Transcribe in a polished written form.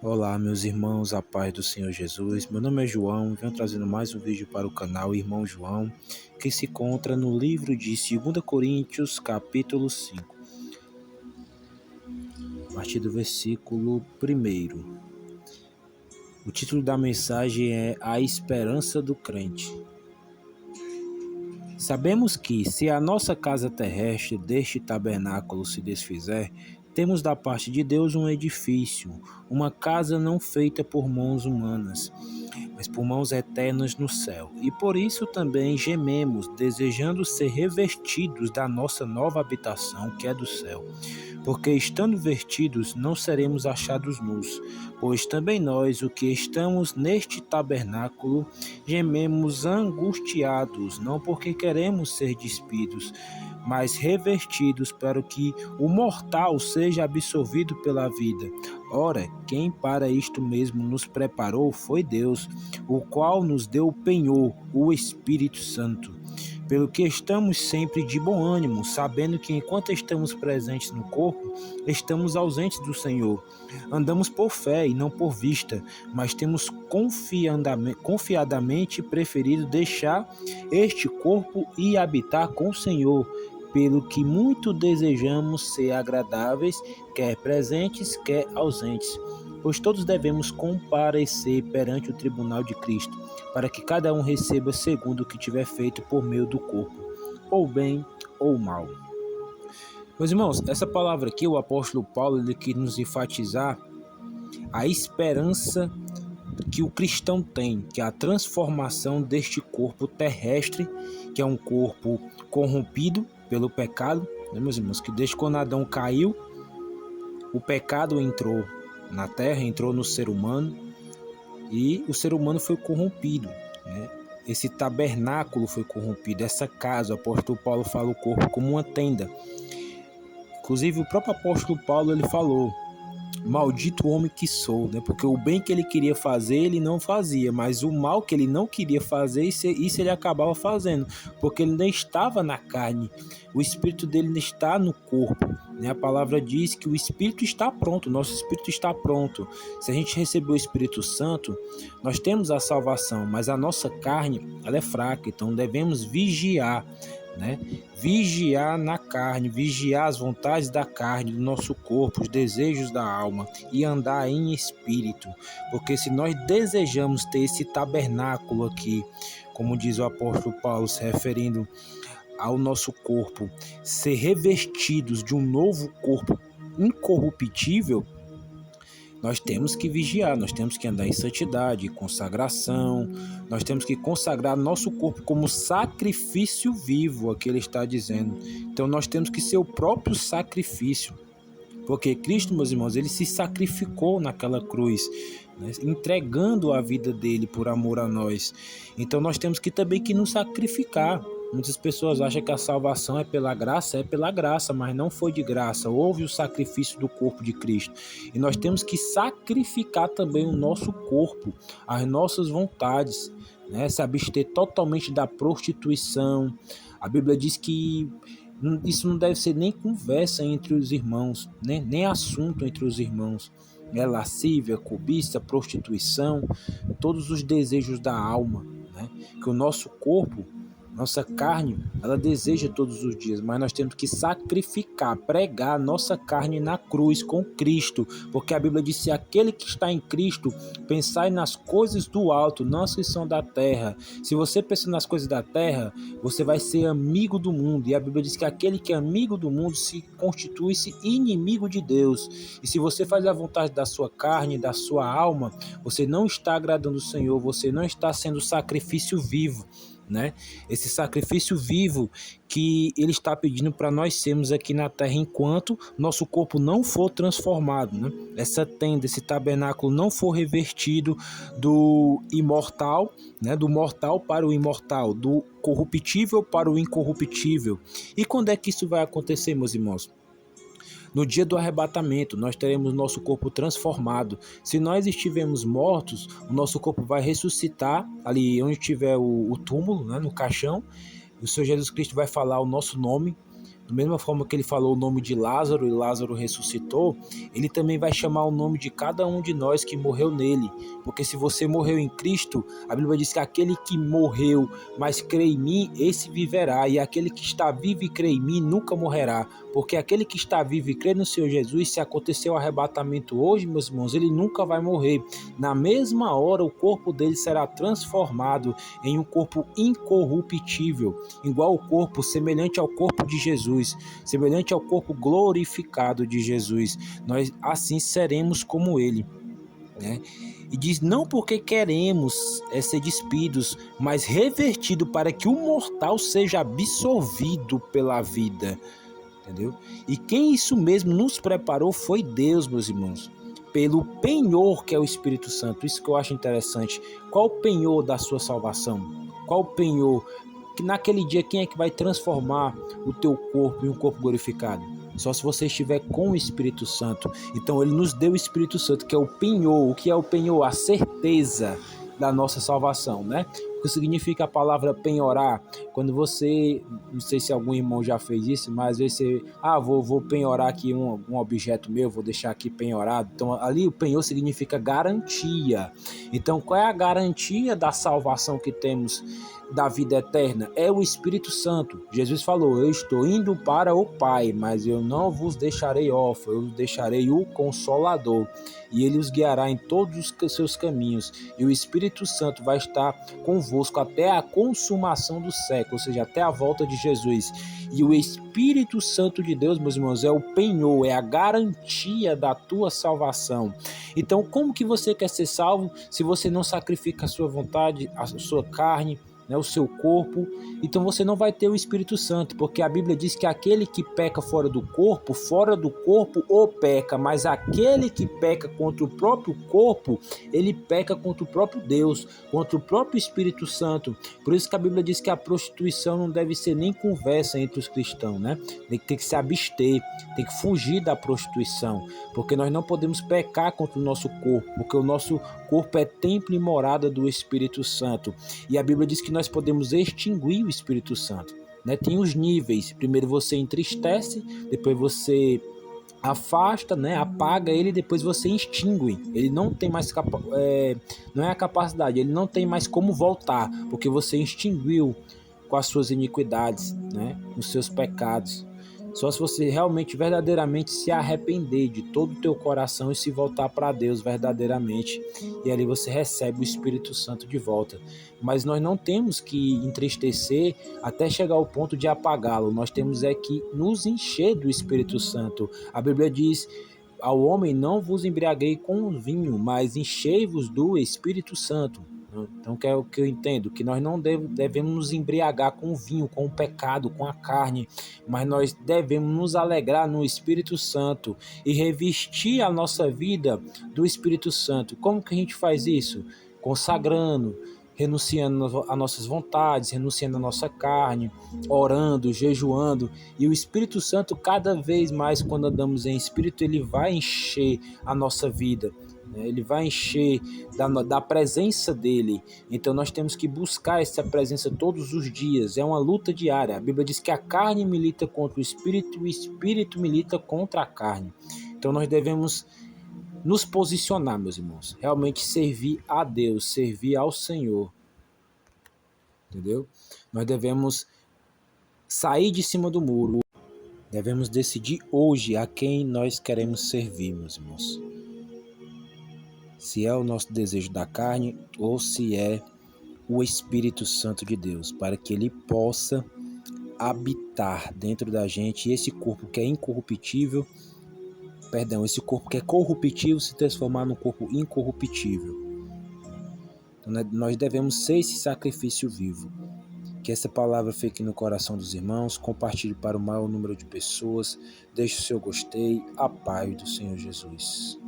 Olá, meus irmãos, a paz do Senhor Jesus. Meu nome é João, venho trazendo mais um vídeo para o canal Irmão João, que se encontra no livro de 2 Coríntios, capítulo 5, a partir do versículo 1. O título da mensagem é A Esperança do Crente. Sabemos que, se a nossa casa terrestre deste tabernáculo se desfizer, temos da parte de Deus um edifício, uma casa não feita por mãos humanas, mas por mãos eternas no céu. E por isso também gememos, desejando ser revestidos da nossa nova habitação, que é do céu. Porque estando vestidos, não seremos achados nus, pois também nós, o que estamos neste tabernáculo, gememos angustiados, não porque queremos ser despidos, mas revestidos para que o mortal seja absorvido pela vida. Ora, quem para isto mesmo nos preparou foi Deus, o qual nos deu o penhor, o Espírito Santo. Pelo que estamos sempre de bom ânimo, sabendo que enquanto estamos presentes no corpo, estamos ausentes do Senhor. Andamos por fé e não por vista, mas temos confiadamente preferido deixar este corpo e habitar com o Senhor, pelo que muito desejamos ser agradáveis, quer presentes, quer ausentes. Pois todos devemos comparecer perante o tribunal de Cristo, para que cada um receba segundo o que tiver feito por meio do corpo, ou bem ou mal. Meus irmãos, essa palavra aqui, o apóstolo Paulo, ele quer nos enfatizar a esperança que o cristão tem, que é a transformação deste corpo terrestre, que é um corpo corrompido pelo pecado, né, meus irmãos, que desde quando Adão caiu, o pecado entrou na terra, entrou no ser humano, e o ser humano foi corrompido, né? Esse tabernáculo foi corrompido, essa casa, o apóstolo Paulo fala o corpo como uma tenda. Inclusive o próprio apóstolo Paulo ele falou: maldito homem que sou, né? Porque o bem que ele queria fazer, ele não fazia, mas o mal que ele não queria fazer, isso ele acabava fazendo, porque ele ainda estava na carne, o espírito dele ainda está no corpo, né? A palavra diz que o espírito está pronto, o nosso espírito está pronto. Se a gente recebeu o Espírito Santo, nós temos a salvação, mas a nossa carne, ela é fraca, então devemos vigiar, né? Vigiar na carne, vigiar as vontades da carne, do nosso corpo, os desejos da alma e andar em espírito, porque se nós desejamos ter esse tabernáculo aqui, como diz o apóstolo Paulo, se referindo ao nosso corpo, ser revestidos de um novo corpo incorruptível, nós temos que vigiar, nós temos que andar em santidade, consagração, nós temos que consagrar nosso corpo como sacrifício vivo, aqui ele está dizendo. Então nós temos que ser o próprio sacrifício, porque Cristo, meus irmãos, ele se sacrificou naquela cruz, né, entregando a vida dele por amor a nós. Então nós temos que também que nos sacrificar. Muitas pessoas acham que a salvação é pela graça, mas não foi de graça. Houve o sacrifício do corpo de Cristo. E nós temos que sacrificar também o nosso corpo, as nossas vontades, né? Se abster totalmente da prostituição. A Bíblia diz que isso não deve ser nem conversa entre os irmãos, né? Nem assunto entre os irmãos. É lascívia, cobiça, prostituição, todos os desejos da alma, né? Que o nosso corpo, nossa carne, ela deseja todos os dias, mas nós temos que sacrificar, pregar a nossa carne na cruz com Cristo, porque a Bíblia diz: se aquele que está em Cristo, pensai nas coisas do alto, não as que são da terra. Se você pensa nas coisas da terra, você vai ser amigo do mundo, e a Bíblia diz que aquele que é amigo do mundo se constitui-se inimigo de Deus. E se você faz a vontade da sua carne, da sua alma, você não está agradando o Senhor, você não está sendo sacrifício vivo, né? Esse sacrifício vivo que ele está pedindo para nós sermos aqui na terra enquanto nosso corpo não for transformado, né? Essa tenda, esse tabernáculo não for revertido do imortal, né? Do mortal para o imortal, do corruptível para o incorruptível. E quando é que isso vai acontecer, meus irmãos? No dia do arrebatamento, nós teremos nosso corpo transformado. Se nós estivermos mortos, o nosso corpo vai ressuscitar ali onde tiver o túmulo, né, no caixão. O Senhor Jesus Cristo vai falar o nosso nome Da mesma forma que ele falou o nome de Lázaro e Lázaro ressuscitou, ele também vai chamar o nome de cada um de nós que morreu nele. Porque se você morreu em Cristo, a Bíblia diz que aquele que morreu, mas crê em mim, esse viverá. E aquele que está vivo e crê em mim, nunca morrerá. Porque aquele que está vivo e crê no Senhor Jesus, se acontecer o arrebatamento hoje, meus irmãos, ele nunca vai morrer. Na mesma hora, o corpo dele será transformado em um corpo incorruptível, igual ao corpo, semelhante ao corpo de Jesus, semelhante ao corpo glorificado de Jesus. Nós assim seremos como ele, né? E diz, não porque queremos ser despidos, mas revertido para que o mortal seja absorvido pela vida. Entendeu? E quem isso mesmo nos preparou foi Deus, meus irmãos, pelo penhor que é o Espírito Santo. Isso que eu acho interessante. Qual o penhor da sua salvação? Qual o penhor? Que naquele dia quem é que vai transformar o teu corpo em um corpo glorificado? Só se você estiver com o Espírito Santo. Então ele nos deu o Espírito Santo, que é o penhor. O que é o penhor? A certeza da nossa salvação, né? O que significa a palavra penhorar? Quando você, não sei se algum irmão já fez isso, mas às vezes você, vou penhorar aqui um objeto meu, vou deixar aqui penhorado. Então ali o penhor significa garantia. Então qual é a garantia da salvação que temos da vida eterna? É o Espírito Santo. Jesus falou, eu estou indo para o Pai, mas eu não vos deixarei órfãos, eu vos deixarei o Consolador, e ele os guiará em todos os seus caminhos, e o Espírito Santo vai estar convosco até a consumação do século, ou seja, até a volta de Jesus. E o Espírito Santo de Deus, meus irmãos, é o penhor, é a garantia da tua salvação. Então, como que você quer ser salvo se você não sacrifica a sua vontade, a sua carne, né, o seu corpo? Então você não vai ter o Espírito Santo, porque a Bíblia diz que aquele que peca fora do corpo o peca, mas aquele que peca contra o próprio corpo, ele peca contra o próprio Deus, contra o próprio Espírito Santo. Por isso que a Bíblia diz que a prostituição não deve ser nem conversa entre os cristãos, né? Tem que se abster, tem que fugir da prostituição, porque nós não podemos pecar contra o nosso corpo, porque o nosso corpo é templo e morada do Espírito Santo. E a Bíblia diz que nós podemos extinguir o Espírito Santo, né? Tem os níveis. Primeiro você entristece, depois você afasta, né? Apaga ele, depois você extingue. Ele não tem mais não é a capacidade, ele não tem mais como voltar, porque você extinguiu com as suas iniquidades, né? Os seus pecados. Só se você realmente, verdadeiramente se arrepender de todo o teu coração e se voltar para Deus verdadeiramente. E ali você recebe o Espírito Santo de volta. Mas nós não temos que entristecer até chegar ao ponto de apagá-lo. Nós temos que nos encher do Espírito Santo. A Bíblia diz, ao homem não vos embriaguei com vinho, mas enchei-vos do Espírito Santo. Então, que é o que eu entendo, que nós não devemos nos embriagar com o vinho, com o pecado, com a carne, mas nós devemos nos alegrar no Espírito Santo e revestir a nossa vida do Espírito Santo. Como que a gente faz isso? Consagrando, renunciando a nossas vontades, renunciando a nossa carne, orando, jejuando. E o Espírito Santo, cada vez mais, quando andamos em Espírito, ele vai encher a nossa vida. Ele vai encher da presença dele. Então nós temos que buscar essa presença todos os dias. É uma luta diária. A Bíblia diz que a carne milita contra o Espírito e o Espírito milita contra a carne. Então nós devemos nos posicionar, meus irmãos. Realmente servir a Deus, servir ao Senhor. Entendeu? Nós devemos sair de cima do muro. Devemos decidir hoje a quem nós queremos servir, meus irmãos. Se é o nosso desejo da carne ou se é o Espírito Santo de Deus, para que ele possa habitar dentro da gente, e esse corpo que é incorruptível, esse corpo que é corruptível se transformar num corpo incorruptível. Então, nós devemos ser esse sacrifício vivo. Que essa palavra fique no coração dos irmãos, compartilhe para o maior número de pessoas, deixe o seu gostei, a paz do Senhor Jesus.